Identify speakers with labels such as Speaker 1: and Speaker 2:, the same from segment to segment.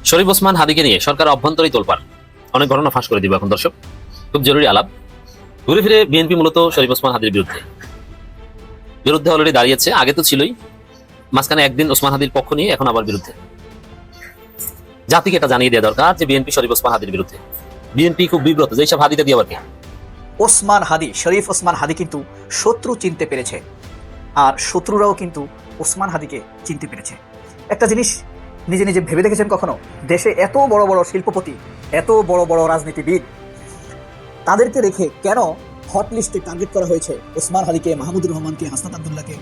Speaker 1: শরীফ ওসমান হাদিকে নিয়ে সরকার অভ্যন্তরীণ তোলপাড়, অনেক ঘটনা ফাঁস করে দিব এখন দর্শক। খুব জরুরি আলাপ। ঘুরে ফিরে বিএনপি মূলত শরীফ ওসমান হাদির বিরুদ্ধে অলরেডি দাঁড়িয়েছে, আগে তো ছিলই, মাঝখানে একদিন ওসমান হাদির পক্ষ নিয়ে এখন আবার বিরুদ্ধে। জাতিকে এটা জানিয়ে দেওয়া দরকার যে বিএনপি শরীফ ওসমান হাদির বিরুদ্ধে। বিএনপি খুব বিব্রত যে এইসব হাদিতে দিয়ে আবার কি।
Speaker 2: ওসমান হাদি, শরীফ ওসমান হাদি কিন্তু শত্রু চিনতে পেরেছে, আর শত্রুরাও কিন্তু ওসমান হাদিকে চিনতে পেরেছে। একটা জিনিস নিজে নিজে ভেবে দেখেছেন কখনো? দেশে এত বড় বড় শিল্পপতি, এত বড় বড় রাজনীতিবিদ, তাদেরকে রেখে কেন হট লিস্টে টার্গেট করা হয়েছে ওসমান হাদিকে, মাহমুদুর রহমানকে, হাসনাত আব্দুল্লাহকে?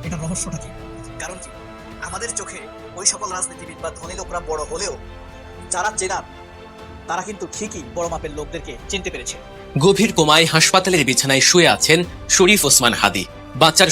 Speaker 2: এটা রহস্যটা কি? কারণ কি, আমাদের চোখে ওই সকল রাজনীতিবিদ বা ধনী লোকরা বড় হলেও যারা চেনার তারা কিন্তু ঠিকই বড় মাপের লোকদেরকে চিনতে পেরেছে।
Speaker 3: গভীর কোমায় হাসপাতালের বিছানায় শুয়ে আছেন শরীফ ওসমান হাদি। বাঁচার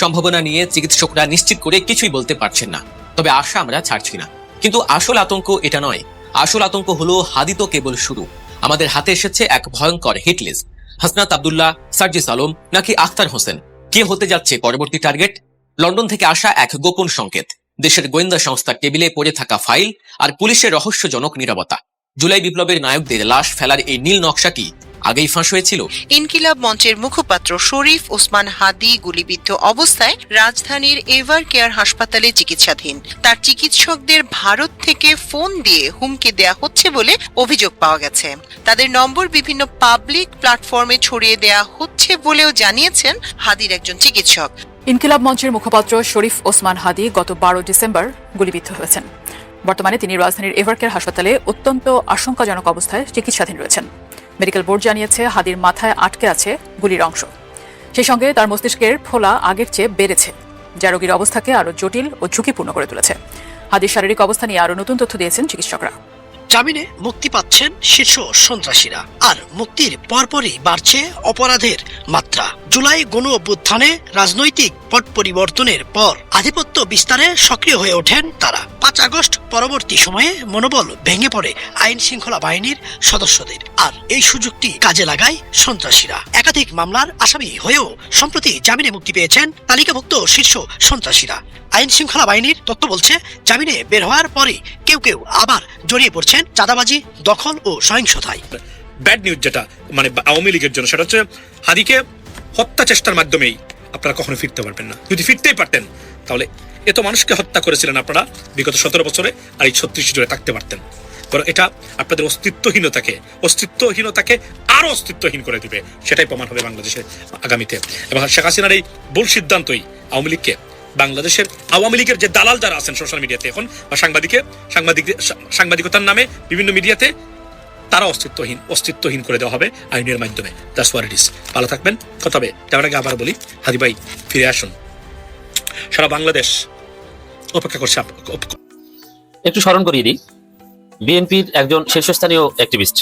Speaker 3: সম্ভাবনা নিয়ে চিকিৎসকরা নিশ্চিত করে কিছুই বলতে পারছেন না, তবে আশা আমরা ছাড়ছি না। কিন্তু আসল আতঙ্ক এটা নয়, আসল আতঙ্ক হলো হাদি তো কেবল শুরু। আমাদের হাতে এসেছে এক ভয়ঙ্কর হিট লিস্ট। হাসনাত আব্দুল্লাহ, সার্জিস আলম নাকি আখতার হোসেন, কে হতে যাচ্ছে পরবর্তী টার্গেট? লন্ডন থেকে আসা এক গোপন সংকেত, দেশের গোয়েন্দা সংস্থার টেবিলে পড়ে থাকা ফাইল আর পুলিশের রহস্যজনক নীরবতা। জুলাই বিপ্লবের নায়কদের লাশ ফেলার এই নীল নকশা কি আগেই ফাঁস হয়েছিল?
Speaker 4: ইনকিলাব মঞ্চের মুখপাত্র শরীফ ওসমান হাদি গুলিবিদ্ধ অবস্থায় রাজধানীর এভার কেয়ার হাসপাতালে চিকিৎসাধীন। তার চিকিৎসকদের ভারত থেকে ফোন দিয়ে হুমকি দেয়া হচ্ছে বলে অভিযোগ পাওয়া গেছে। তাদের নম্বর বিভিন্ন পাবলিক প্ল্যাটফর্মে ছড়িয়ে দেয়া হচ্ছে বলেও জানিয়েছেন হাদির একজন চিকিৎসক।
Speaker 5: ইনকিলাব মঞ্চের মুখপাত্র শরীফ ওসমান হাদি গত 12 ডিসেম্বর গুলিবিদ্ধ হয়েছেন। বর্তমানে তিনি রাজধানীর এভারকেয়ার হাসপাতালে অত্যন্ত আশঙ্কাজনক অবস্থায় চিকিৎসাধীন রয়েছেন। মেডিকেল বোর্ড জানিয়েছে হাদির মাথায় আটকে আছে গুলির অংশ। সেই সঙ্গে তার মস্তিষ্কের ফোলা আগের চেয়ে বেড়েছে, যা রোগীর অবস্থাকে আরও জটিল ও ঝুঁকিপূর্ণ করে তুলেছে। হাদির শারীরিক অবস্থা নিয়ে আরও নতুন তথ্য দিয়েছেন চিকিৎসকরা।
Speaker 6: জামিনে মুক্তি পাচ্ছেন শীর্ষ সন্ত্রাসীরা, আর মুক্তির পরপরই বাড়ছে অপরাধের মাত্রা। জুলাই গণ অভ্যুত্থানে রাজনৈতিক পট পরিবর্তনের পর আধিপত্য বিস্তারে সক্রিয় হয়ে ওঠেন তারা। 5 আগস্ট পরবর্তী সময়ে মনোবল ভেঙে পড়ে আইন শৃঙ্খলা বাহিনীর সদস্যদের, আর এই সুযোগটি কাজে লাগায় সন্ত্রাসীরা। একাধিক মামলার আসামি হয়েও সম্প্রতি জামিনে মুক্তি পেয়েছেন তালিকাভুক্ত শীর্ষ সন্ত্রাসীরা। আইন শৃঙ্খলা বাহিনীর তথ্য বলছে, জামিনে বের হওয়ার পরে কেউ কেউ আবার জড়িয়ে পড়ছেন চাঁদাবাজি, দখল ও সহিংসতায়।
Speaker 7: ব্যাড নিউজ যেটা মানে আওয়ামী লীগের জন্য, সেটা হচ্ছে হাদিকে হত্যা চেষ্টার মাধ্যমেই আপনারা কখনো ফিরতে পারবেন না। যদি ফিরতেই পারতেন তাহলে এত মানুষকে হত্যা করেছিলেন আপনারা বিগত 17 বছরে, আর এই 36 জুড়ে থাকতে পারতেন। বরং এটা আপনাদের অস্তিত্বহীনতাকে আরো অস্তিত্বহীন করে দিবে, সেটাই প্রমাণ হবে বাংলাদেশের আগামীতে। এবং শেখ হাসিনার এই ভুল সিদ্ধান্তই বাংলাদেশের আওয়ামী লীগের যে দালাল যারা আছেন সোশ্যাল মিডিয়াতে এখন, বা সাংবাদিকতার নামে বিভিন্ন মিডিয়াতে, তারা অস্তিত্বহীন করে দেওয়া হবে আইনের মাধ্যমে। That's what it is. ভালো থাকবেন। কথা হবে যাওয়ার আগে আবার বলি, হাদি ভাই ফিরে আসুন। সারা বাংলাদেশ অপেক্ষা করছে।
Speaker 1: একটু স্মরণ করিয়ে দিই, বিএনপির একজন শীর্ষস্থানীয় অ্যাক্টিভিস্ট,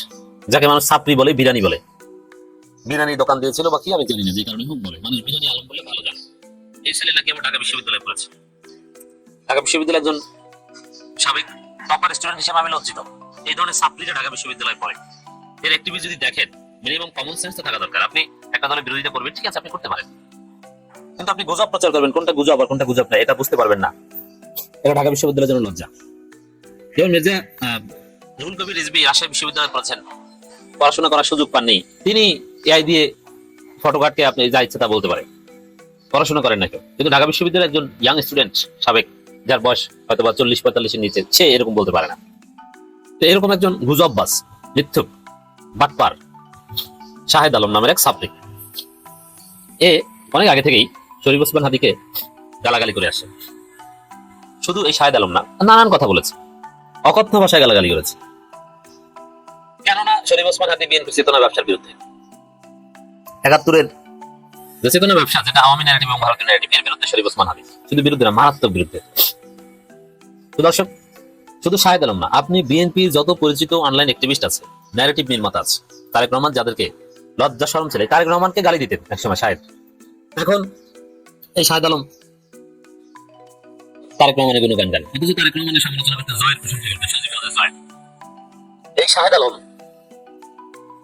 Speaker 1: যাকে মানুষ ছাত্রী বলে, বিরানি বলে, বিরানি দোকান দিয়েছিল বা কি আমি জানি না, যে কারণে হুম বলে মানুষ বিরানি আলম বলে ভালো জানে। এই ছেলে নাকি আমার ঢাকা বিশ্ববিদ্যালয়ে পড়েছে। ঢাকা বিশ্ববিদ্যালয়ের একজন সাবেক টপার স্টুডেন্ট হিসেবে আমি লজ্জিত। এই ধরনের ছাত্রীরা ঢাকা বিশ্ববিদ্যালয়ে পড়ে। এর অ্যাক্টিভিস্ট যদি দেখেন, মিনিমাম কমন সেন্স তো থাকা দরকার। আপনি একটা দলের বিরোধিতা করবেন, ঠিক আছে, আপনি করতে পারেন, কিন্তু আপনি গুজব প্রচার করবেন, কোনটা গুজব আর কোনটা গুজব না এটা বুঝতে পারবেন না। এটা ঢাকা বিশ্ববিদ্যালয়ের জন্য লজ্জা। যেমন মির্জা রুহুল কবির রিজভী রাজশাহী বিশ্ববিদ্যালয়ে পড়েছেন, পড়াশোনা করার সুযোগ পাননি, তিনি এআই দিয়ে ফটোকার্ডকে আপনি যা ইচ্ছে তা বলতে পারেন, পড়াশোনা করেন না কেউ। কিন্তু ঢাকা বিশ্ববিদ্যালয়ের একজন ইয়াং স্টুডেন্ট সাবেক, যার বয়স হয়তো বা 40-45 এর নিচে, সে এরকম বলতে পারে না। তো এরকম একজন গুজববাজ, মিথ্যুক, বাটপার শাহেদ আলম নামের এক ছাত্রী, এ অনেক আগে থেকেই শরীফ ওসমান হাদিকে গালাগালি করে আসে। শুধু এই শাহেদ আলম না, নানান কথা বলেছে, অকথ্য ভাষায় গালাগালি করেছে। কেননা শরীফ ওসমান হাদি বিএনপি চেতনা ব্যবসার বিরুদ্ধে, 71-এর যে চেতনা ব্যবসা, যেটা আওয়ামী ন্যারেটিভ এবং ভারতীয় ন্যারেটিভ, এর বিরুদ্ধে শরীফ ওসমান হাদি, শুধু বিরুদ্ধে না, মারাত্মক বিরুদ্ধে। তো দর্শক, শুধু শাহেদ আলম না, আপনি বিএনপির যত পরিচিত অনলাইন অ্যাক্টিভিস্ট আছে, ন্যারেটিভ নির্মাতা আছে, তারেক রহমান যাদেরকে লজ্জা শরম ছিল, তারেক রহমানকে গালি দিতেন একসময় শাহেদ। এখন এই শাহেদ আলম তারেক রহমানের গুণগান গান, অথচ তারেক রহমানের সমালোচনা করতে জয়ের প্রশংসা করতে জয়। এই শাহেদ আলম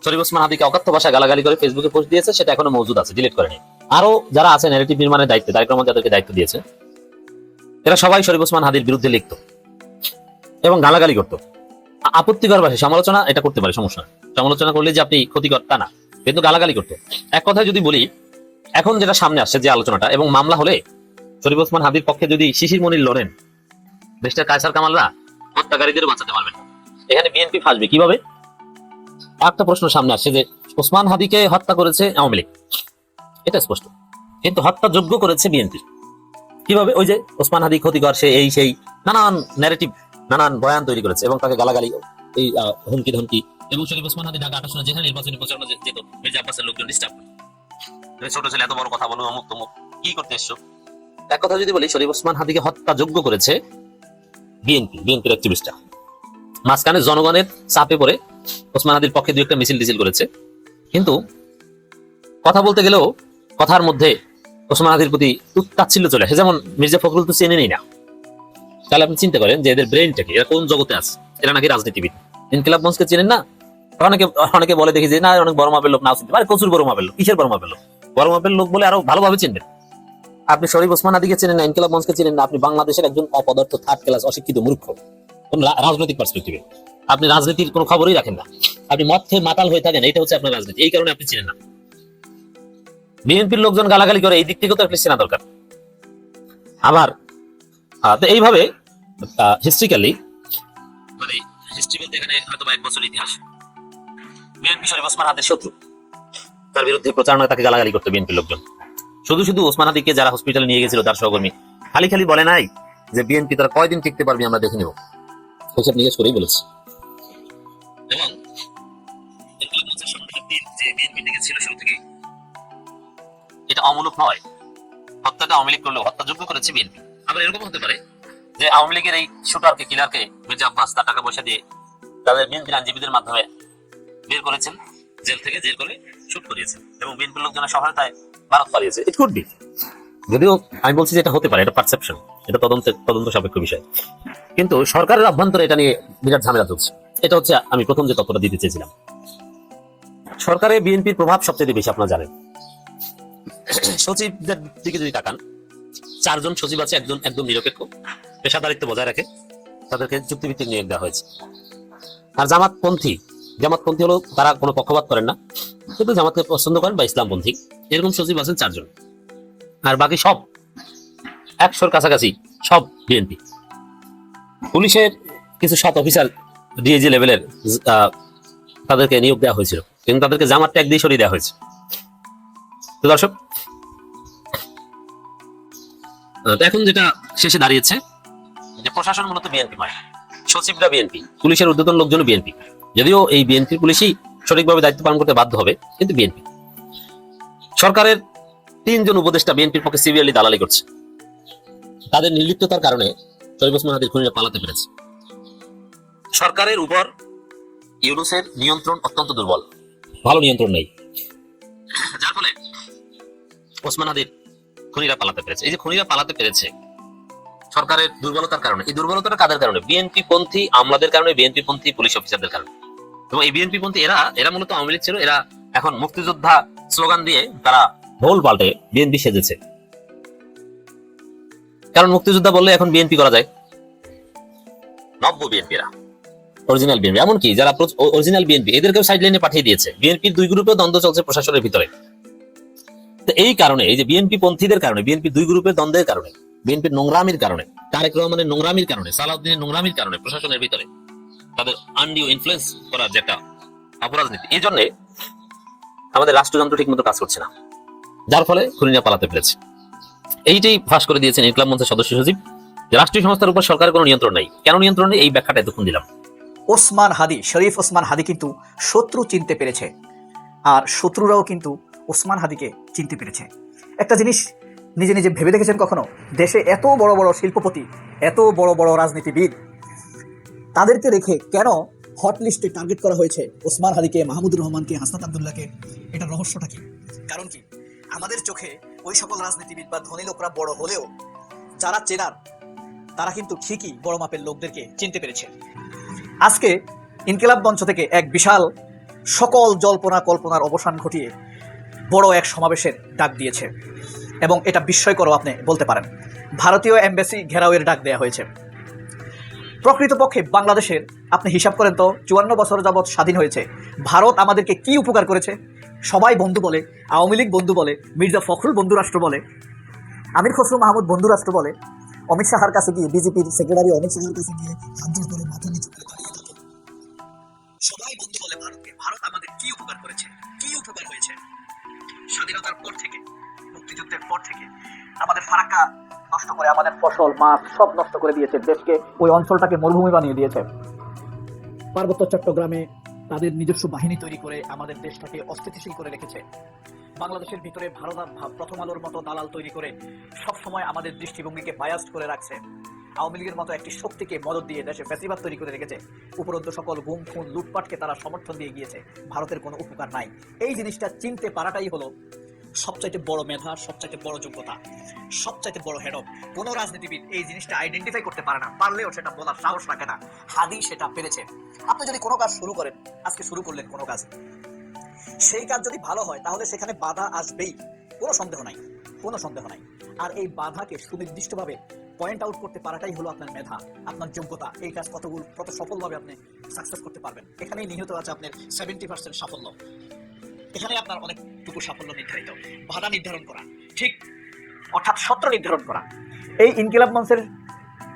Speaker 1: শরীফ ওসমান হাদিকে অকথ্য ভাষায় গালাগালি করে ফেসবুকে পোস্ট দিয়েছে, সেটা এখনো মজুদ আছে, ডিলিট করেনি। আরো যারা আছে ন্যারেটিভ নির্মাণের দায়িত্বে, তারেক রহমান যাদেরকে দায়িত্ব দিয়েছে, এরা সবাই শরীফ ওসমান হাদির বিরুদ্ধে লিখত। এবং গালাগালি করতো। আপত্তিকর ভাষায় সমালোচনা এটা করতে পারে, সমস্যা না। সমালোচনা করলে যে আপনি ক্ষতিকর তা না, কিন্তু গালাগালি করতো। এক কথায় যদি বলি, এখন যেটা সামনে আসছে যে আলোচনাটা, এবং মামলা হলে শরীফ ওসমান হাদির পক্ষে যদি শিশির মনির লড়েন, দেশটার কায়সার কামালরা হত্যাকারীদের বাঁচাতে পারবেন। এখানে বিএনপি ফাঁসবে কিভাবে? একটা প্রশ্ন সামনে আসছে যে ওসমান হাদিকে হত্যা করেছে আওয়ামী লীগ, এটা স্পষ্ট, কিন্তু হত্যা যোগ্য করেছে বিএনপি। কিভাবে? ওই যে ওসমান হাদি ক্ষতিকর, সে এই সেই নানান ন্যারেটিভ, নানান বয়ান তৈরি করেছে এবং তাকে গালাগালি, এই হুমকি ধমকি। এবং শরীফ ওসমান হাদি ঢাকা ৮ যেখানে নির্বাচনী প্রচারণা যেত, মির্জা আব্বাসের লোকজন ডিস্টার্ব করে, ছোট ছেলে এত বড় কথা বলবো, অমুক তমুক, কি করতে এসছো? এক কথা যদি বলি, শরীফ ওসমান হাদিকে হত্যা যোগ্য করেছে বিএনপির অ্যাক্টিভিস্টরা। মাঝখানে জনগণের চাপে পড়ে ওসমান হাদির পক্ষে দুই একটা মিছিল টিছিল করেছে, কিন্তু কথা বলতে গেলেও কথার মধ্যে ওসমান হাদির প্রতি তাচ্ছিল্য চলে আসে। যেমন মির্জা ফখরুল তো চেনে নেই না, তাহলে আপনি চিন্তা করেন যে এদের ব্রেনটাকে, এরা কোন জগতে আছে? এরা নাকি রাজনীতিবিদ। ইনকিলাব মঞ্চকে চেনেন না? অনেকে বলে দেখি যে না, অনেক বড় মাপের লোক, নাও চিনতে পারে, প্রচুর বড় মাপের লোক। কিসের বড় মাপের লোক? বড় মাপের লোক বলে আরো ভালোভাবে চিনবেন। আপনি শরীফ ওসমান হাদিকে চেনেন না, ইনকিলাব মঞ্চকে চেনেন না, আপনি বাংলাদেশের একজন অপদার্থ, থার্ড ক্লাস, অশিক্ষিত মূর্খ। কোন রাজনৈতিক পার্সপেক্টিভে আপনি রাজনীতির কোনো খবরই রাখেন না, আপনি মদ খেয়ে মাতাল হয়ে থাকেন, এটা হচ্ছে আপনার রাজনীতি, এই কারণে আপনি চিনেন না। বিএনপির লোকজন গালাগালি করে, এই দিক থেকে তো একটা চেনা দরকার। আবার তো এইভাবে হিস্ট্রিক্যালি, মানে হিস্ট্রি বলতে এখানে হয়তো 1 বছর ইতিহাস, বিএনপি শরীফ ওসমান হাদির শত্রু, তার বিরুদ্ধে প্রচারণায় তাকে গালাগালি করতো বিএনপির লোকজন। শুধু ওসমান হাদিকে যারা হসপিটালে নিয়ে গেছিল, তার সহকর্মী, খালি বলে নাই যে বিএনপি তারা কয়দিন টিকতে পারবে আমরা দেখে নেব, ওইসব নিয়ে করেই বলেছে। এবং এটা অমূলক নয়, হত্যাটা আওয়ামী লীগ করলেও হত্যাযোগ্য করেছে বিএনপি। আবার এরকম হতে পারে যে আওয়ামী লীগের এই শুটারকে, কিলারকে মির্জা আব্বাস তার টাকা পয়সা দিয়ে তাদের বিএনপির আইনজীবীদের মাধ্যমে বের করেছেন, জেল থেকে জেল করে শুট করিয়েছেন, এবং বিএনপির লোকজনের সহায়তায় ভারত পালিয়েছে। ইট কুড বি, যদিও আমি বলছি যে এটা হতে পারে, এটা পারসেপশন, এটা তদন্ত সাপেক্ষ বিষয়। কিন্তু সরকারের অভ্যন্তরে এটা নিয়ে বিরাট ঝামেলা চলছে। এটা হচ্ছে আমি প্রথম যে তথ্যটা দিতে চেয়েছিলাম। সরকারে বিএনপির প্রভাব সবচেয়ে বেশি, আপনারা জানেন। সচিবদের দিকে যদি তাকান, 4 জন সচিব আছে, একদম নিরপেক্ষ, পেশাদারিত্ব বজায় রাখে, তাদেরকে চুক্তিভিত্তিক নিয়োগ দেওয়া হয়েছে। আর জামাতপন্থী হলো তারা কোনো পক্ষপাত করেন না, কিন্তু জামাতকে পছন্দ করেন বা ইসলামপন্থী, এরকম সচিব আছেন 4 জন। আর বাকি সব 100-র কাছাকাছি সব বিএনপি। পুলিশের কিছু 7 অফিসার ডিএজি লেভেলের তাদেরকে নিয়োগ দেওয়া হয়েছিল, কিন্তু তাদেরকে জামাত ট্যাগ দিয়ে সরিয়ে দেওয়া হয়েছে। তো দর্শক, এখন যেটা শেষে দাঁড়িয়েছে যে প্রশাসন মূলত বিএনপি নয়, সচিবরা বিএনপি, পুলিশের ঊর্ধ্বতন লোকজন বিএনপি। যদিও এই বিএনপির পুলিশই সঠিকভাবে দায়িত্ব পালন করতে বাধ্য হবে, কিন্তু বিএনপি। সরকারের 3 জন উপদেষ্টা বিএনপির পক্ষে সিভিয়ারলি দালালি করছে। তাদের নির্লিপ্ততার কারণে শরীফ ওসমান হাদির খুনিরা পালাতে পেরেছে। সরকারের উপর ইউনূসের নিয়ন্ত্রণ অত্যন্ত দুর্বল, ভালো নিয়ন্ত্রণ নেই, যার ফলে ওসমান হাদির খুনিরা পালাতে পেরেছে। এই যে খুনিরা পালাতে পেরেছে সরকারের দুর্বলতার কারণে। এই দুর্বলতাটা কাদের কারণে? বিএনপি পন্থী আমলাদের কারণে, বিএনপি পন্থী পুলিশ অফিসারদের কারণে। এবং এই বিএনপি পন্থী এরা মূলত আওয়ামী লীগ ছিল, এরা এখন মুক্তিযোদ্ধা স্লোগান দিয়ে তারা ভোল পাল্টে বিএনপি সেজেছে। কারণ মুক্তিযোদ্ধা বললে এখন বিএনপি করা যায়, নব্য বিএনপিরা, অরিজিনাল বিএনপি, এমনকি যারা অরিজিনাল বিএনপি এদেরকেও সাইড লাইনে পাঠিয়ে দিয়েছে। বিএনপির 2 গ্রুপে দ্বন্দ্ব চলছে প্রশাসনের ভিতরে। তো এই কারণে, এই যে বিএনপি পন্থীদের কারণে, বিএনপি 2 গ্রুপের দ্বন্দ্বের কারণে, বিএনপির নোংরামির কারণে, তারেক রহমানের নোংরামির কারণে, সালাউদ্দিনের নোংরামির কারণে প্রশাসনের ভিতরে তাদের আনডিউ ইনফ্লুয়েন্স করার যে একটা অপরাজনীতি, এই জন্য আমাদের রাষ্ট্রযন্ত্র ঠিক মতো কাজ করছে না, যার ফলে খুনিরা পালাতে পেরেছে। এইটাই ফাঁস করে দিয়েছেন ইনকিলাব মঞ্চের সদস্য সচিব, যে রাষ্ট্রীয় সংস্থার উপর সরকারের কোনো নিয়ন্ত্রণ নেই। কেন নিয়ন্ত্রণ নেই, এই ব্যাখ্যাটা এতক্ষণ দিলাম।
Speaker 2: শরীফ ওসমান হাদি কিন্তু শত্রু চিনতে পেরেছে, আর শত্রুরাও কিন্তু ওসমান হাদিকে চিনতে পেরেছে। একটা জিনিস নিজে ভেবে দেখেছেন কখনো? দেশে এত বড় বড় শিল্পপতি, এত বড় বড় রাজনীতিবিদ, তাদেরকে রেখে কেন হট লিস্টে টার্গেট করা হয়েছে ওসমান হাদিকে, মাহমুদুর রহমানকে, হাসনাত আব্দুল্লাহকে? এটা রহস্যটা কি? কারণ কি? আমাদের চোখে ওই সকল রাজনীতিবিদ বা ধনী লোকরা বড় হলেও যারা চেনার, তারা কিন্তু ঠিকই বড় মাপের লোকদেরকে চিনতে পেরেছে। আজকে ইনকিলাব মঞ্চ থেকে এক বিশাল সকল জল্পনা কল্পনার অবসান ঘটিয়ে বড় এক সমাবেশের ডাক দিয়েছে, এবং এটা বিস্ময়কর আপনি বলতে পারেন। ভারতীয় এমবাসি ঘেরাওয়ের ডাক দেওয়া হয়েছে। প্রকৃতপক্ষে বাংলাদেশের আপনি হিসাব করেন তো 54 বছর যাবৎ স্বাধীন হয়েছে, ভারত আমাদেরকে কি উপকার করেছে? সবাই বন্ধু বলে, আওয়ামী লীগ বন্ধু বলে, মির্জা ফখরুল বন্ধু রাষ্ট্র বলে, আমির খসরু মাহমুদ বন্ধু রাষ্ট্র বলে, অমিত শাহর কাছে গিয়ে বিজেপির সেক্রেটারি অমিত শাহর কাছে গিয়ে হাত জোড় করে মাথা নিচু করে দাঁড়িয়ে থাকে। সবাই বন্ধু বলে ভারতকে। ভারত আমাদের কি উপকার করেছে, কি উপকার হয়েছে? স্বাধীনতার পর থেকে, মুক্তিযুদ্ধের পর থেকে আমাদের ফারাক্কা নষ্ট করে, আমাদের ফসল মাছ সব নষ্ট করে দিয়েছে, দেশকে ওই অঞ্চলটাকে মরুভূমি বানিয়ে দিয়েছে। পার্বত্য চট্টগ্রামে তাদের নিজস্ব বাহিনী তৈরি করে আমাদের দেশটাকে অস্থিতিশীল করে রেখেছে। বাংলাদেশের ভিতরে ভারত প্রথম আলোর মতো দালাল তৈরি করে সবসময় আমাদের দৃষ্টিভঙ্গিকে বায়াস্ট করে রাখছে। আওয়ামী লীগের মতো একটি শক্তিকে মদত দিয়ে দেশে ফ্যাসিবাদ তৈরি করে রেখেছে। উপরন্তু সকল গুম খুন লুটপাটকে তারা সমর্থন দিয়ে গিয়েছে। ভারতের কোনো উপকার নাই। এই জিনিসটা চিনতে পারাটাই হলো সবচাইতে বড় মেধা, সবচাইতে বড় যোগ্যতা, সবচাইতে বড় হেডক। কোনো রাজনীতিবিদ এই জিনিসটা আইডেন্টিফাই করতে পারে না, পারলেও সেটা বলার সাহস রাখে না। হাদি সেটা পেরেছে। আপনি যদি কোনো কাজ শুরু করেন, আজকে শুরু করলেন কোনো কাজ, সেই কাজ যদি ভালো হয় তাহলে সেখানে বাধা আসবেই, কোনো সন্দেহ নাই, কোনো সন্দেহ নাই। আর এই বাধাকে সুনির্দিষ্টভাবে পয়েন্ট আউট করতে পারাটাই হলো আপনার মেধা, আপনার যোগ্যতা। এই কাজ কত সফলভাবে আপনি সাকসেস করতে পারবেন, এখানেই নিহিত আছে আপনার 70% সাফল্য। এখানে আপনার অনেকটুকু সাফল্য নির্ধারিত। বাধা নির্ধারণ করা ঠিক, অর্থাৎ সত্র নির্ধারণ করা। এই ইনকিলাব মঞ্চের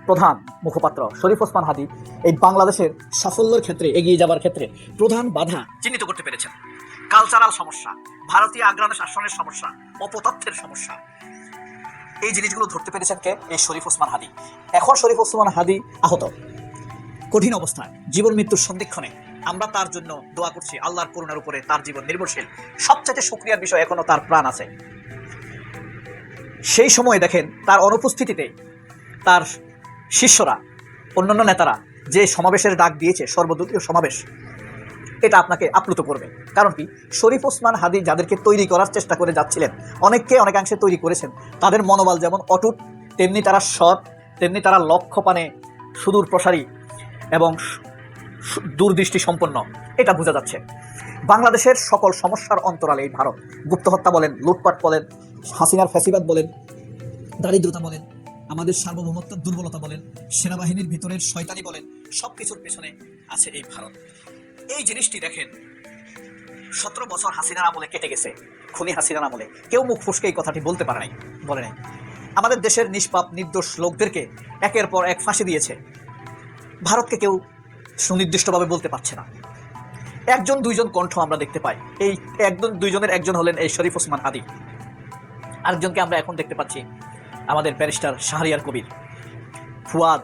Speaker 2: প্রধান মুখপাত্র শরীফ ওসমান হাদি এই বাংলাদেশের সাফল্যের ক্ষেত্রে, এগিয়ে যাবার ক্ষেত্রে প্রধান বাধা চিহ্নিত করতে পেরেছেন। কালচারাল সমস্যা, ভারতীয় আগ্রাসন শাসনের সমস্যা, অপতথ্যের সমস্যা, এই জিনিসগুলো ধরতে পেরেছেন কে? এই শরীফ ওসমান হাদি। এখন শরীফ ওসমান হাদি আহত, কঠিন অবস্থায়, জীবন মৃত্যুর সন্ধিক্ষণে। আমরা তার জন্য দোয়া করছি, আল্লাহর করুণার উপরে তার জীবন নির্ভরশীল। সবচেয়ে শুকরিয়ার বিষয়, এখনো তার প্রাণ আছে। সেই সময় দেখেন তার অনুপস্থিতিতে তার শিষ্যরা, অন্যান্য নেতারা যে সমাবেশের ডাক দিয়েছে, সর্বদলীয় সমাবেশ, এটা আপনাকে আপ্লুত করবে। কারণ কি? শরীফ ওসমান হাদি যাদেরকে তৈরি করার চেষ্টা করে যাচ্ছিলেন, অনেককে অনেকাংশে তৈরি করেছেন। তাদের মনোবল যেমন অটুট, তেমনি তারা সৎ, তেমনি তারা লক্ষ্যপানে সুদূর প্রসারী এবং দূরদৃষ্টি সম্পন্ন, এটা বোঝা যাচ্ছে। বাংলাদেশের সকল সমস্যার অন্তরালে এই ভারত, গুপ্ত হত্যা বলেন, লুটপাট বলেন, হাসিনার ফ্যাসিবাদ বলেন, দারিদ্রতা বলেন, আমাদের সার্বভৌমত্বের দুর্বলতা বলেন, সেনাবাহিনীর ভিতরের শয়তানি বলেন, সবকিছুর পেছনে আছে এই ভারত। এই জিনিসটি দেখেন 17 বছর হাসিনার আমলে কেটে গেছে, খুনি হাসিনার আমলে। কেউ মুখ ফুসকে এই কথাটি বলতে পারে নাই, বলে নাই। আমাদের দেশের নিষ্পাপ নির্দোষ লোকদেরকে একের পর এক ফাঁসি দিয়েছে। ভারতকে কেউ সুনির্দিষ্টভাবে বলতে পারছে না। একজন দুইজন কণ্ঠ আমরা দেখতে পাই। এই একজন দুইজনের একজন হলেন এই শরীফ ওসমান হাদি। আরেকজনকে আমরা এখন দেখতে পাচ্ছি আমাদের barrister Shahriar Kabir, Fuad,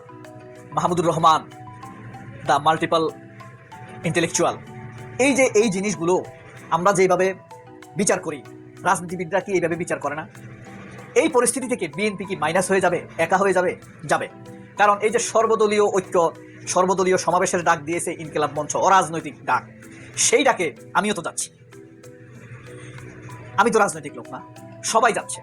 Speaker 2: Mahmudur Rahman, the multiple intellectual. এই জিনিসগুলো আমরা যেভাবে বিচার করি, রাজনীতিবিদরা কি এইভাবে বিচার করে না? এই পরিস্থিতি থেকে বিএনপি কি মাইনাস হয়ে যাবে, একা হয়ে যাবে? যাবে। কারণ এই যে সর্বদলীয় ঐক্য, সর্বদলীয় সমাবেশের ডাক দিয়েছে ইনকিলাব মঞ্চ, অরাজনৈতিক ডাক, সেই ডাকে আমিও তো যাচ্ছি। আমি তো রাজনৈতিক লোক না, সবাই যাচ্ছে,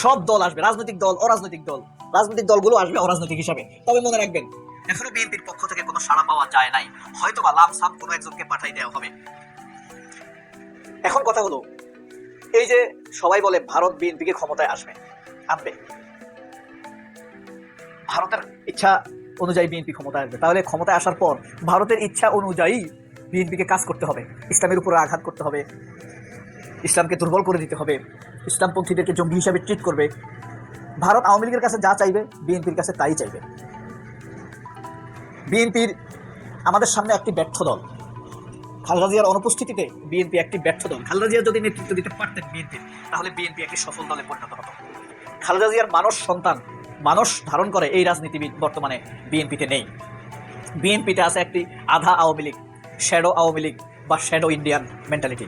Speaker 2: সব দল আসবে, রাজনৈতিক দল, অরাজনৈতিক দল, রাজনৈতিক দলগুলো আসবে অরাজনৈতিক হিসাবে। তবে মনে রাখবেন, এখনো বিএনপির পক্ষ থেকে কোনো সাড়া পাওয়া যায় নাই। হয়তো বা লাভ সাপ কোনো একজনকে পাঠাই দেওয়া হবে। এখন কথা হলো, এই যে সবাই বলে ভারত বিএনপিকে ক্ষমতায় আনবে, ভারতের ইচ্ছা অনুযায়ী বিএনপি ক্ষমতায় আসবে। তাহলে ক্ষমতায় আসার পর ভারতের ইচ্ছা অনুযায়ী বিএনপিকে কাজ করতে হবে, ইসলামের উপরে আঘাত করতে হবে, ইসলামকে দুর্বল করে দিতে হবে, ইসলামপন্থীদেরকে জঙ্গি হিসাবে ট্রিট করবে। ভারত আওয়ামী লীগের কাছে যা চাইবে, বিএনপির কাছে তাই চাইবে। বিএনপির আমাদের সামনে একটি ব্যর্থ দল, খালেদা জিয়ার অনুপস্থিতিতে বিএনপি একটি ব্যর্থ দল। খালেদা জিয়া যদি নেতৃত্ব দিতে পারতেন বিএনপির, তাহলে বিএনপি একটি সফল দলে পরিণত হতো। খালেদা জিয়ার মানস সন্তান, মানুষ ধারণ করে এই রাজনীতিবিদ বর্তমানে বিএনপিতে নেই। বিএনপিতে আছে একটি আধা আওয়ামী লীগ, শ্যাডো আওয়ামী লীগ বা শ্যাডো ইন্ডিয়ান মেন্টালিটি।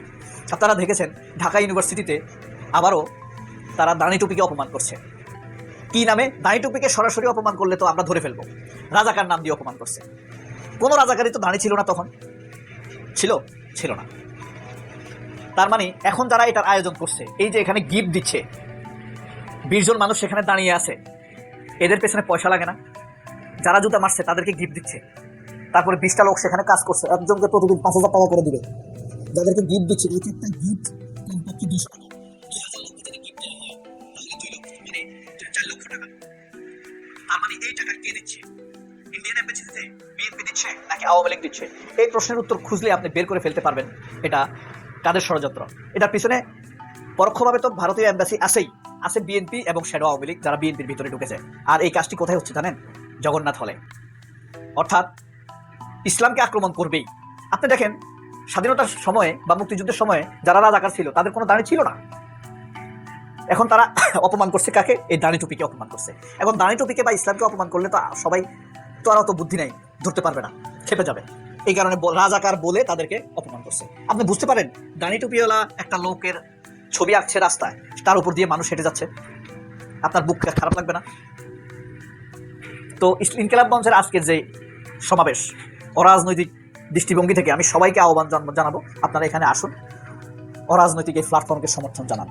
Speaker 2: আপনারা দেখেছেন ঢাকা ইউনিভার্সিটিতে আবারও তারা দাঁড়ি টুপিকে অপমান করছে। কি নামে? দাঁড়ি টুপিকে সরাসরি অপমান করলে তো আমরা ধরে ফেলবো, রাজাকার নাম দিয়ে অপমান করছে। কোনো রাজাকারই তো দাঁড়ি ছিল না তখন, ছিল না। তার মানে এখন যারা এটার আয়োজন করছে, এই যে এখানে গিফট দিচ্ছে, 20 জন মানুষ সেখানে দাঁড়িয়ে আছে, এদের পেছনে পয়সা লাগে না? যারা জুতা মারছে তাদেরকে গিফট দিচ্ছে, তারপরে 20টা লোক সেখানে কাজ করছে, একজনকে প্রতিদিন 5000 টাকা করে দিবে। যাদেরকে গিফট দিচ্ছে, এক একটা গিফট কমপক্ষে 200 টাকা, 2000 লোক যদি গিফট দেওয়া হয় তাহলে 2 লক্ষ, মানে 4 লক্ষ টাকা। তার মানে এই টাকা কে দিচ্ছে? ইন্ডিয়ান দিচ্ছে বিএনপি দিচ্ছে নাকি আওয়ামী লীগ দিচ্ছে, এই প্রশ্নের উত্তর খুঁজলে আপনি বের করে ফেলতে পারবেন এটা কাদের ষড়যন্ত্র। এটার পিছনে পরোক্ষভাবে তো ভারতীয় এম্বাসি আছে বিএনপি এবং শ্যাডো আওয়ামী লীগ যারা বিএনপির ভিতরে ঢুকেছে। আর এই কাজটি কোথায় হচ্ছে জানেন? জগন্নাথ হলে। অর্থাৎ ইসলামকে আক্রমণ করবেই। আপনি দেখেন স্বাধীনতার সময়ে বা মুক্তিযুদ্ধের সময়ে যারা রাজাকার ছিল তাদের কোনো দাঁড়ি ছিল না। এখন তারা অপমান করছে কাকে? এই দাঁড়ি টুপিকে অপমান করছে। এখন দাঁড়ি টুপিকে বা ইসলামকে অপমান করলে তো সবাই তো আর অত বুদ্ধি নাই, ধরতে পারবে না, খেপে যাবে। এই কারণে রাজাকার বলে তাদেরকে অপমান করছে। আপনি বুঝতে পারেন দাঁড়ি টুপিওয়ালা একটা লোকের ছবি আঁকছে রাস্তায়, তার উপর দিয়ে মানুষ হেঁটে যাচ্ছে, আপনার বুক খারাপ লাগবে না? তো ইনকিলাব মঞ্চের আজকের যে সমাবেশ, অরাজনৈতিক দৃষ্টিভঙ্গি থেকে আমি সবাইকে আহ্বান জানাবো, আপনারা এখানে আসুন, অরাজনৈতিক এই প্ল্যাটফর্মকে সমর্থন জানান।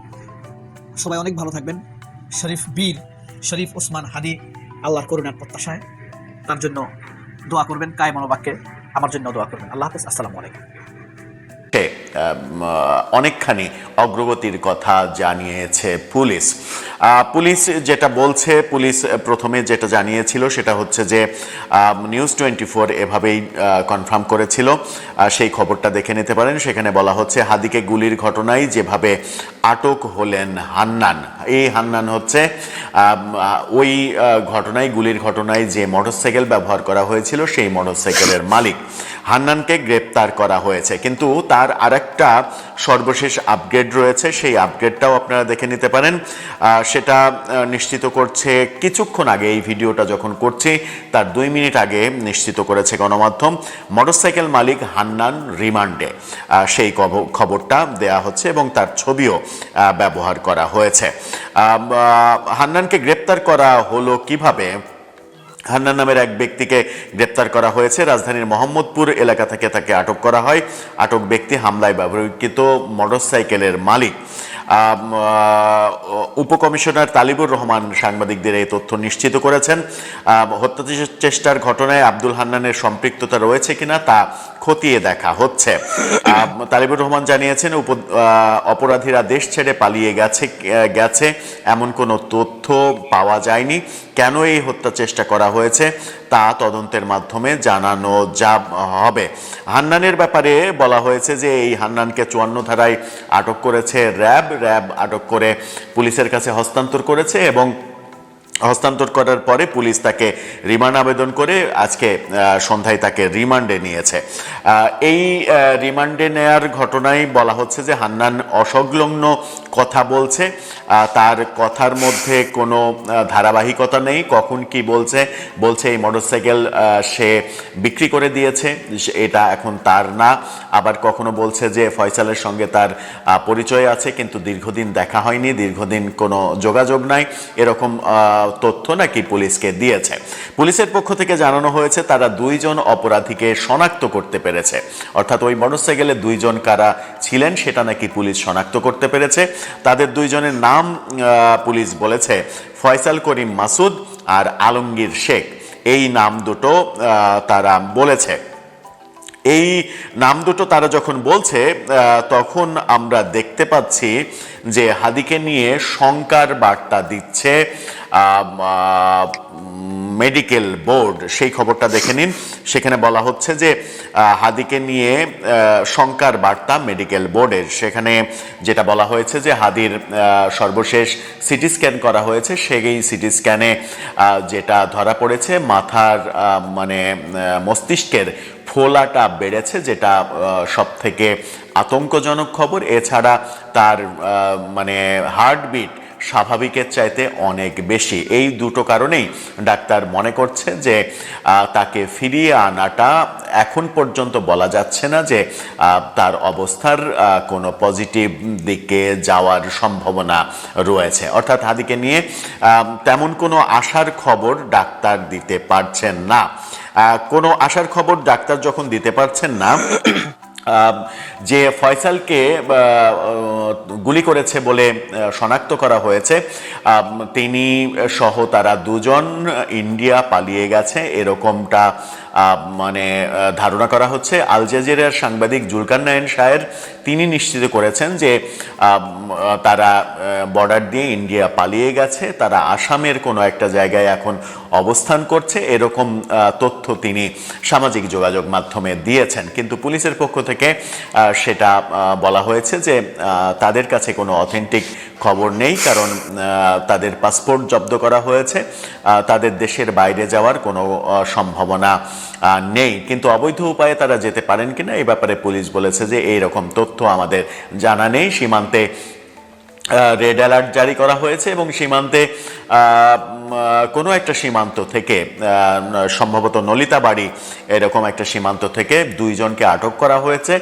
Speaker 2: সবাই অনেক ভালো থাকবেন। শরীফ ওসমান হাদি আল্লাহর করুণার প্রত্যাশায়, তার জন্য দোয়া করবেন, কায় মনোবাক্যে আমার জন্য দোয়া করবেন। আল্লাহ হাফেজ, আসসালামু আলাইকুম।
Speaker 8: অনেকখানি অগ্রগতির কথা জানিয়েছে পুলিশ যেটা বলছে, পুলিশ প্রথমে যেটা জানিয়েছিল সেটা হচ্ছে যে নিউজ 24 এভাবেই কনফার্ম করেছিল, সেই খবরটা দেখে নিতে পারেন। সেখানে বলা হচ্ছে হাদিকে গুলির ঘটনায় যেভাবে আটক হলেন হান্নান, এই হান্নান হচ্ছে ওই ঘটনায়, গুলির ঘটনায় যে মোটরসাইকেল ব্যবহার করা হয়েছিল সেই মোটরসাইকেলের মালিক হান্নানকে গ্রেপ্তার করা হয়েছে। কিন্তু তার আরেকটা সর্বশেষ আপগ্রেড রয়েছে, সেই আপগ্রেডটাও আপনারা দেখে নিতে পারেন। সেটা নিশ্চিত করছে কিছুক্ষণ আগে, এই ভিডিওটা যখন করছি তার 2 মিনিট আগে নিশ্চিত করেছে গণমাধ্যম, মোটরসাইকেল মালিক হান্নান রিমান্ডে। সেই খবরটা দেয়া হচ্ছে এবং তার ছবিও ব্যবহার করা হয়েছে। হান্নানকে গ্রেপ্তার করা হলো কিভাবে? হান্নান নামের এক ব্যক্তিকে গ্রেপ্তার করা হয়েছে। রাজধানীর মোহাম্মদপুর এলাকা থেকে তাকে আটক করা হয়। আটক ব্যক্তি হামলায় ব্যবহৃত মোটরসাইকেলের মালিক। উপকমিশনার তালিবুর রহমান সাংবাদিকদের এই তথ্য নিশ্চিত করেছেন। হত্যা চেষ্টার ঘটনায় আব্দুল হান্নানের সম্পৃক্ততা রয়েছে কিনা তা খতিয়ে দেখা হচ্ছে। তালিবুর রহমান জানিয়েছেন অপরাধীরা দেশ ছেড়ে পালিয়ে গেছে এমন কোনো তথ্য পাওয়া যায়নি। কেন এই হত্যা চেষ্টা করা হয়েছে তা তদন্তের মাধ্যমে জানানো হবে। হান্নানের ব্যাপারে বলা হয়েছে যে এই হান্নানকে 54 ধারায় আটক করেছে র্যাব আটক করে পুলিশের কাছে হস্তান্তর করেছে এবং হস্তান্তর করার পরে পুলিশ তাকে রিমান্ড আবেদন করে আজকে সন্ধ্যায় তাকে রিমান্ডে নিয়েছে। এই রিমান্ডে নেয়ার ঘটনায় বলা হচ্ছে যে হান্নান অসংলগ্ন কথা বলছে, তার কথার মধ্যে কোনো ধারাবাহিকতা নেই। কখন কি বলছে এই মোটরসাইকেল সে বিক্রি করে দিয়েছে, এটা এখন তার না। আবার কখনো বলছে যে ফয়সালের সঙ্গে তার পরিচয় আছে কিন্তু দীর্ঘদিন দেখা হয়নি, দীর্ঘদিন কোনো যোগাযোগ নাই, এরকম তথ্য নাকি পুলিশকে দিয়েছে। পুলিশের পক্ষ থেকে জানানো হয়েছে তারা 2 জন অপরাধীকে শনাক্ত করতে পেরেছে, অর্থাৎ ওই মোটরসাইকেলে 2 জন কারা ছিলেন সেটা নাকি পুলিশ শনাক্ত করতে পেরেছে। তাদের 2 জনের নাম পুলিশ বলেছে ফয়সাল করিম মাসুদ আর আলমগীর শেখ। এই নাম দুটো তারা বলেছে। এই নাম দুটো তারা যখন বলছে তখন আমরা দেখতে পাচ্ছি যে হাদিকে নিয়ে শঙ্কার বার্তা দিচ্ছে মেডিকেল বোর্ড। সেই খবরটা দেখে নিন। সেখানে বলা হচ্ছে যে হাদিকে নিয়ে শঙ্কার বার্তা মেডিকেল বোর্ডের। সেখানে যেটা বলা হয়েছে যে হাদির সর্বশেষ সিটি স্ক্যান করা হয়েছে, সেই সিটি স্ক্যানে যেটা ধরা পড়েছে মাথার মস্তিষ্কের ফোলাটা বেড়েছে, যেটা সব থেকে আতঙ্কজনক খবর। এছাড়া তার হার্টবিট স্বাভাবিকের চাইতে অনেক বেশি। এই দুটো কারণেই ডাক্তার মনে করছে যে তাকে ফিরিয়ে আনাটা এখন পর্যন্ত বলা যাচ্ছে না যে তার অবস্থার কোনো পজিটিভ দিকে যাওয়ার সম্ভাবনা রয়েছে। অর্থাৎ হাদিকে নিয়ে তেমন কোনো আশার খবর ডাক্তার দিতে পারছেন না। কোনো আশার খবর ডাক্তার যখন দিতে পারছেন না, যে ফয়সালকে গুলি করেছে বলে শনাক্ত করা হয়েছে তিনি সহ তারা 2 জন ইন্ডিয়া পালিয়ে গেছে, এরকমটা মানে ধারণা করা হচ্ছে। আল জাজিরার সাংবাদিক জুলকারনাইন শাহের তিনি নিশ্চিত করেছেন যে তারা বর্ডার দিয়ে ইন্ডিয়া পালিয়ে গেছে, তারা আসামের কোনো একটা জায়গায় এখন অবস্থান করছে, এরকম তথ্য তিনি সামাজিক যোগাযোগ মাধ্যমে দিয়েছেন। কিন্তু পুলিশের পক্ষ থেকে সেটা বলা হয়েছে যে তাদের কাছে কোনো অথেন্টিক খবর নেই, কারণ তাদের পাসপোর্ট জব্দ করা হয়েছে, তাদের দেশের বাইরে যাওয়ার কোনো সম্ভাবনা নেই। কিন্তু অবৈধ উপায়ে তারা যেতে পারেন কিনা এই ব্যাপারে পুলিশ বলেছে যে এইরকম তথ্য আমাদের জানা নেই। সীমান্তে রেড অ্যালার্ট জারি করা হয়েছে এবং সীমান্তে কোনো একটা সীমান্ত থেকে সম্ভবত নলিতাবাড়ি এরকম একটা সীমান্ত থেকে 2 জনকে আটক করা হয়েছে,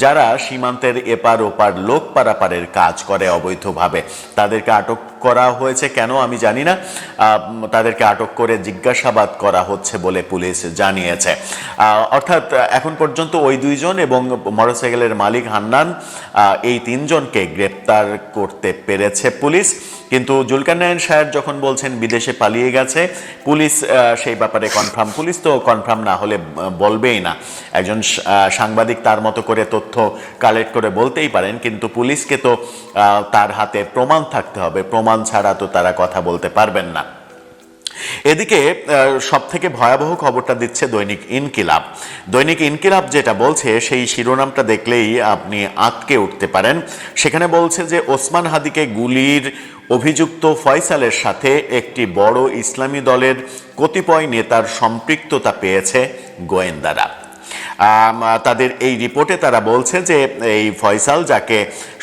Speaker 8: যারা সীমান্তের এপার ওপার লোক পারাপারের কাজ করে অবৈধভাবে। তাদেরকে আটক করা হয়েছে কেন আমি জানি না, তাদেরকে আটক করে জিজ্ঞাসাবাদ করা হচ্ছে বলে পুলিশ জানিয়েছে। অর্থাৎ এখন পর্যন্ত ওই 2 জন এবং মোটরসাইকেলের মালিক হান্নান, এই 3 জনকে গ্রেপ্তার করতে পেরেছে পুলিশ। কিন্তু জুলকারনাইন শাহের যখন বলছেন বিদেশে পালিয়ে গেছে, পুলিশ সেই ব্যাপারে কনফার্ম, পুলিশ তো কনফার্ম না হলে বলবেই না। একজন সাংবাদিক তার মতো করে তথ্য কালেক্ট করে বলতেই পারেন, কিন্তু পুলিশকে তো তার হাতে প্রমাণ থাকতে হবে, প্রমাণ ছাড়া তো তারা কথা বলতে পারবেন না। এদিকে সব থেকে ভয়াবহ খবরটা দিচ্ছে দৈনিক ইনকিলাব। দৈনিক ইনকিলাব যেটা বলছে সেই শিরোনামটা দেখলেই আপনি আঁতকে উঠতে পারেন। সেখানে বলছে যে ওসমান হাদিকে গুলির অভিযুক্ত ফয়সালের সাথে একটি বড় ইসলামী দলের কতিপয় নেতার সম্পৃক্ততা পেয়েছে গোয়েন্দারা। তাদের এই রিপোর্টে তারা বলছে যে এই ফয়সাল, যাকে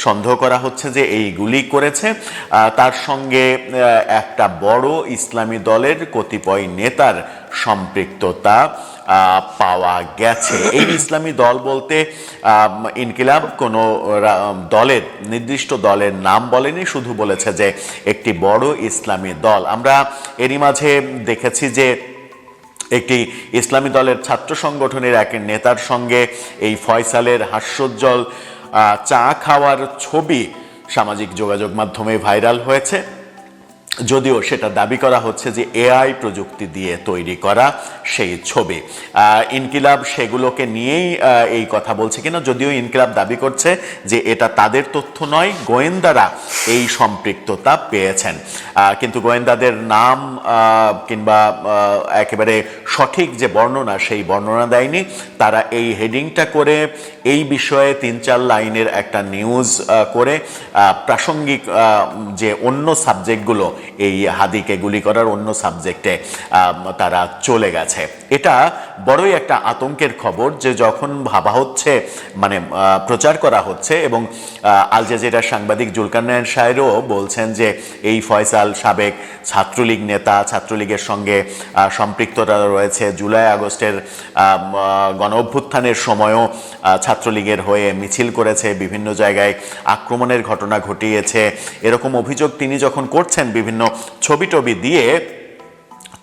Speaker 8: সন্দেহ করা হচ্ছে যে এই গুলি করেছে, তার সঙ্গে একটা বড় ইসলামী দলের কতিপয় নেতার সম্পৃক্ততা পাওয়া গেছে। এই ইসলামী দল বলতে ইনকিলাব কোনো দলের, নির্দিষ্ট দলের নাম বলেনি, শুধু বলেছে যে একটি বড় ইসলামী দল। আমরা এরই মাঝে দেখেছি যে একটি ইসলামী দলের ছাত্র সংগঠনের এক নেতার সঙ্গে এই ফয়সালের হাস্যোজ্জ্বল চা খাওয়ার ছবি সামাজিক যোগাযোগ মাধ্যমে ভাইরাল হয়েছে, যদিও সেটা দাবি করা হচ্ছে যে এআই প্রযুক্তি দিয়ে তৈরি করা সেই ছবি। ইনকিলাব সেগুলোকে নিয়েই এই কথা বলছে কিনা, যদিও ইনকিলাব দাবি করছে যে এটা তাদের তথ্য নয়, গোয়েন্দারা এই সম্পৃক্ততা পেয়েছেন। কিন্তু গোয়েন্দাদের নাম কিংবা একেবারে সঠিক যে বর্ণনা সেই বর্ণনা দেয়নি। তারা এই হেডিংটা করে এই বিষয়ে 3-4 লাইনের একটা নিউজ করে প্রাসঙ্গিক যে অন্য সাবজেক্টগুলো, এই হাদিকে গুলি করার অন্য সাবজেক্টে তারা চলে গেছে। এটা বড়ই একটা আতঙ্কের খবর যে যখন ভাবা হচ্ছে, মানে প্রচার করা হচ্ছে, এবং আল জাজিরার সাংবাদিক জুলকারনাইন শাহেরও বলছেন যে এই ফয়সাল সাবেক ছাত্রলীগ নেতা, ছাত্রলীগের সঙ্গে সম্পৃক্ততা রয়েছে, জুলাই আগস্টের গণ অভ্যুত্থানের সময়ও ছাত্রলীগের হয়ে মিছিল করেছে, বিভিন্ন জায়গায় আক্রমণের ঘটনা ঘটিয়েছে, এরকম অভিযোগ তিনি যখন করছেন বিভিন্ন ছবি টবি দিয়ে,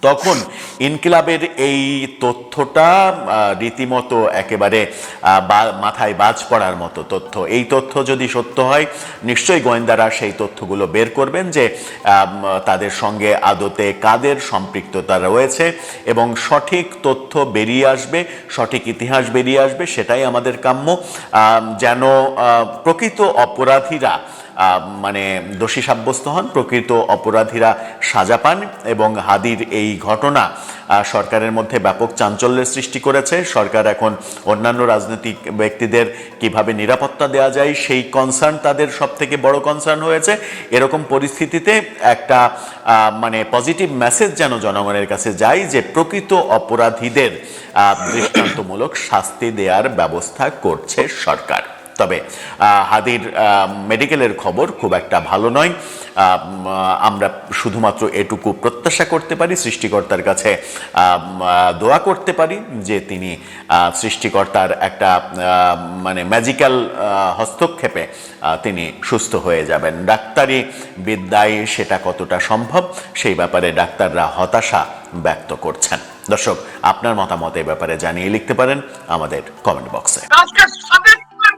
Speaker 8: তখন ইনকিলাবের এই তথ্যটা রীতিমতো একেবারে মাথায় বাজ পড়ার মতো তথ্য। এই তথ্য যদি সত্য হয়, নিশ্চয়ই গোয়েন্দারা সেই তথ্যগুলো বের করবেন যে তাদের সঙ্গে আদতে কাদের সম্পৃক্ততা রয়েছে, এবং সঠিক তথ্য বেরিয়ে আসবে, সঠিক ইতিহাস বেরিয়ে আসবে। সেটাই আমাদের কাম্য, যেন প্রকৃত অপরাধীরা মানে দোষী সাব্যস্ত হন, প্রকৃত অপরাধীরা সাজা পান। এবং হাদির এই ঘটনা সরকারের মধ্যে ব্যাপক চাঞ্চল্যের সৃষ্টি করেছে। সরকার এখন অন্যান্য রাজনৈতিক ব্যক্তিদের কিভাবে নিরাপত্তা দেওয়া যায় সেই কনসার্ন তাদের সব থেকে বড় কনসার্ন হয়েছে। এরকম পরিস্থিতিতে একটা মানে পজিটিভ মেসেজ যেন জনগণের কাছে যায় যে প্রকৃত অপরাধীদের দৃষ্টান্তমূলক শাস্তি দেওয়ার ব্যবস্থা করছে সরকার। তবে হাদির মেডিকেলের খবর খুব একটা ভালো নয়। আমরা শুধুমাত্র এটুকু প্রত্যাশা করতে পারি, সৃষ্টিকর্তার কাছে দোয়া করতে পারি যে তিনি সৃষ্টিকর্তার একটা মানে ম্যাজিক্যাল হস্তক্ষেপে তিনি সুস্থ হয়ে যাবেন। ডাক্তারি বিদ্যায় সেটা কতটা সম্ভব সেই ব্যাপারে ডাক্তাররা হতাশা ব্যক্ত করছেন। দর্শক, আপনার মতামত এই ব্যাপারে জানিয়ে লিখতে পারেন আমাদের কমেন্ট বক্সে।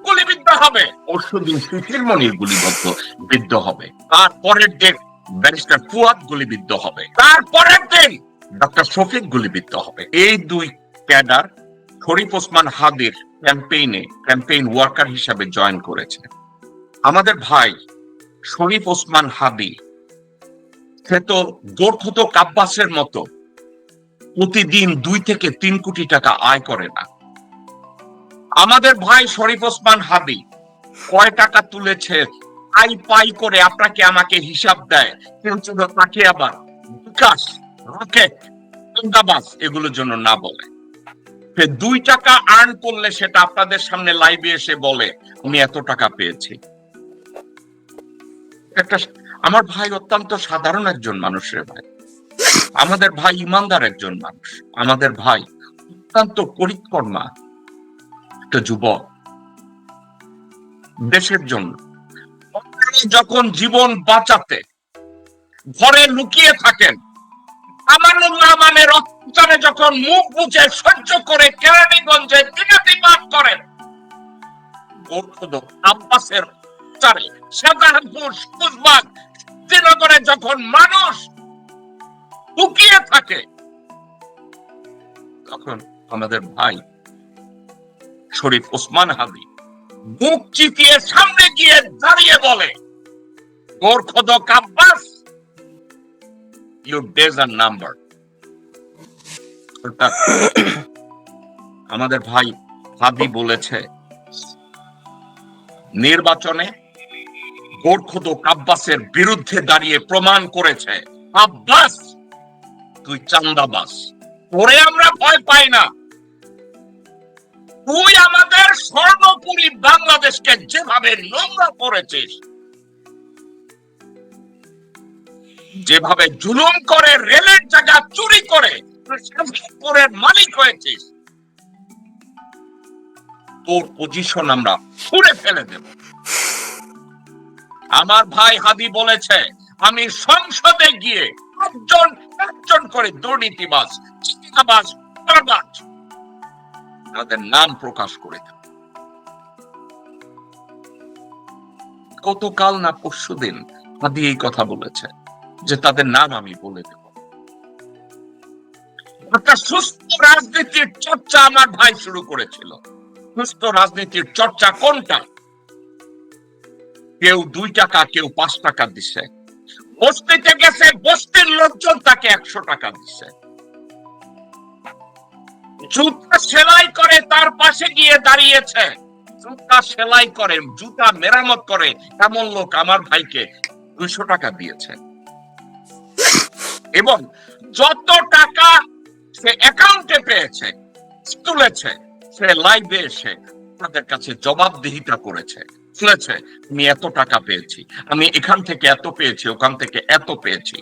Speaker 9: গুলিবিদ্ধ হবে, পরশুদিন শিশির মনির গুলিবিদ্ধ হবে, তারপরের দিন ব্যারিস্টার ফুয়াদ গুলিবিদ্ধ হবে, তারপরের দিন ডক্টর শফিক গুলিবিদ্ধ হবে। এই 2 ক্যাডার শরীফ ওসমান হাদির ক্যাম্পেইন ওয়ার্কার হিসাবে জয়েন করেছে। আমাদের ভাই শরীফ ওসমান হাদি সে তো গোরখত আব্বাসের মতো প্রতিদিন 2 থেকে 3 কোটি টাকা আয় করে না। আমাদের ভাই শরীফ ওসমান হাদি কয় টাকা তুলেছে আই পাই করে আপনাকে আমাকে হিসাব দেয়, কিন্তু তাকে আবার বিকাশ, রকেট, দাবাস এগুলোর জন্য না বলে। 2 টাকা আর্ন করলে সেটা আপনাদের সামনে লাইভে এসে বলে আমি এত টাকা পেয়েছি। আমার ভাই অত্যন্ত সাধারণ একজন মানুষের ভাই, আমাদের ভাই ইমানদার একজন মানুষ, আমাদের ভাই অত্যন্ত পরিকর্মা একটা যুবক দেশের জন্য। যখন জীবন বাঁচাতে ঘরে লুকিয়ে থাকেন, আমানুল্লাহ মানের অত্যাচারে যখন মুখ বুঝে সহ্য করে কেরানীগঞ্জে দিনাতিপাত করেন, গোরখদ আব্বাসের অত্যাচারে শাহজাহানপুর, সুজবাগ, শ্রীনগরে যখন মানুষ লুকিয়ে থাকে, তখন আমাদের ভাই শরীফ ওসমান হাদি বুক চিতিয়ে সামনে গিয়ে দাঁড়িয়ে বলে, গোরখদ Abbas, your days are numbered. আমাদের ভাই হাদি বলেছে নির্বাচনে গোরখদ আব্বাসের বিরুদ্ধে দাঁড়িয়ে প্রমাণ করেছে, আব্বাস তুই চান্দাবাজ, তোরে আমরা ভয় পাই না। তুই আমাদের সর্বোপরি বাংলাদেশকে যেভাবে নোংরা করেছিস, যেভাবে জুলুম করে রেলের জায়গা চুরি করে শাহজাহানপুরের মালিক হয়েছিস, তোর পজিশন আমরা ছুঁড়ে ফেলে দেব। আমার ভাই হাদি বলেছে আমি সংসদে গিয়ে একজন করে দুর্নীতিবাজ, চিন্তাবাজ, তাদের নাম প্রকাশ করে দেব। গতকাল না পরশুদিন হাদি এই কথা বলেছে যে তাদের নাম আমি বলে দেব। একটা সুস্থ রাজনীতির চর্চা আমার ভাই শুরু করেছিল। সুস্থ রাজনীতির চর্চা কোনটা? কেউ 2 টাকা, কেউ 5 টাকা দিচ্ছে। বস্তিতে গেছে, বস্তির লোকজন তাকে 100 টাকা দিচ্ছে। জুতা সেলাই করে তার পাশে গিয়ে দাঁড়িয়েছে, জুতা সেলাই করে, জুতা মেরামত করে এমন লোক আমার ভাইকে 200 টাকা দিয়েছে। এবং যত টাকা সে অ্যাকাউন্টে পেয়েছে, তুলেছে, সে লাইভে এসে তাদের কাছে জবাবদিহিতা করেছে, শুনেছে আমি এত টাকা পেয়েছি, আমি এখান থেকে এত পেয়েছি, ওখান থেকে এত পেয়েছি।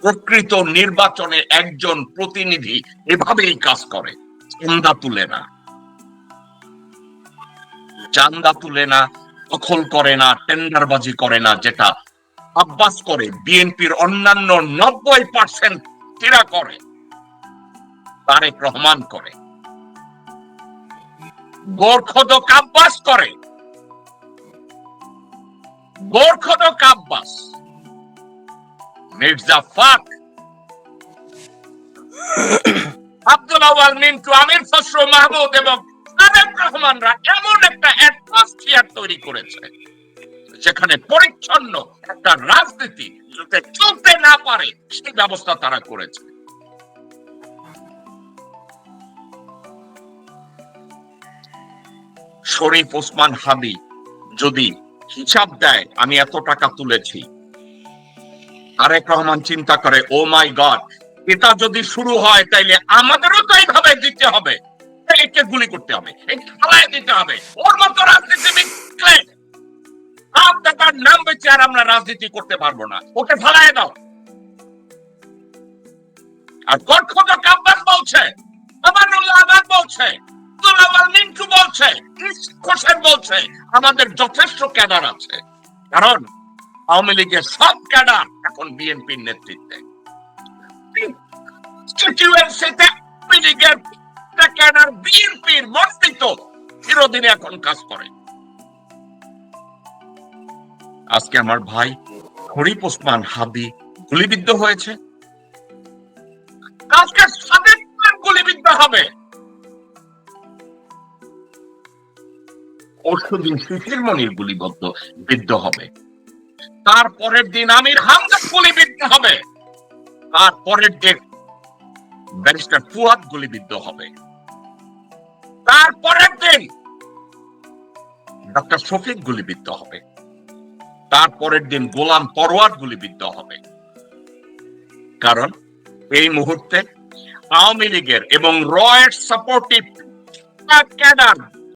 Speaker 9: প্রকৃত নির্বাচনে একজন প্রতিনিধি এভাবেই কাজ করে, চান্দা তুলে না, চান্দা তুলে না, দখল করে না, টেন্ডারবাজি করে না, যেটা আব্বাস করে, বিএনপির অন্যান্য 90% এরা করে, তারেক রহমান করে, গোরখদ আব্বাস করে। গোরখদ আব্বাস, মির্জা ফাক, আব্দুল আওয়াল মিন্টু, আমির খসরু মাহমুদ এবং তারেক রহমানরা এমন একটা অ্যাটমসফিয়ার তৈরি করেছে যেখানে পরিচ্ছন্ন একটা রাজনীতি যাতে চলতে না পারে সেই ব্যবস্থা তারা করেছে। শরীফ ওসমান হাদি যদি হিসাব দেয় আমি এত টাকা তুলেছি, তারেক রহমান চিন্তা করে ও মাই গড, এটা যদি শুরু হয় তাইলে আমাদেরও তো এইভাবে দিতে হবে, একে গুলি করতে হবে, একে ফালায় দিতে হবে। ওর মতো রাজনীতিবিদ টাকার নাম বেঁচে আর আমরা রাজনীতি করতে পারবো না, ওকে ফালায় দাও। আর গোরখদ আব্বাস বলছে, আমানুল্লাহ আবাদ বলছে, মিন্টু বলছে, হোসেন বলছে আমাদের যথেষ্ট ক্যাডার আছে, কারণ আওয়ামী লীগের সব ক্যাডার এখন বিএনপির নেতৃত্বে। ক্যাডার বিএনপির মর্তিত চিরদিনে এখন কাজ করে। আজকে আমার ভাই শরীফ ওসমান হাদি গুলিবিদ্ধ হয়েছে, আজকে সাদেক গুলিবিদ্ধ হবে। পরশুদিন শিশির মনির বিদ্ধ হবে, তারপরের দিন আমির হামজা গুলিবিদ্ধ হবে, তারপরের দিন ব্যারিস্টার ফুয়াদ গুলিবিদ্ধ হবে, তারপরের দিন ডক্টর শফিক গুলিবিদ্ধ হবে, তারপরের দিন গোলাম পরোয়ার গুলিবিদ্ধ হবে। কারণ এই মুহূর্তে আওয়ামী লীগের এবং রয়ের সাপোর্টিভ ক্যাডার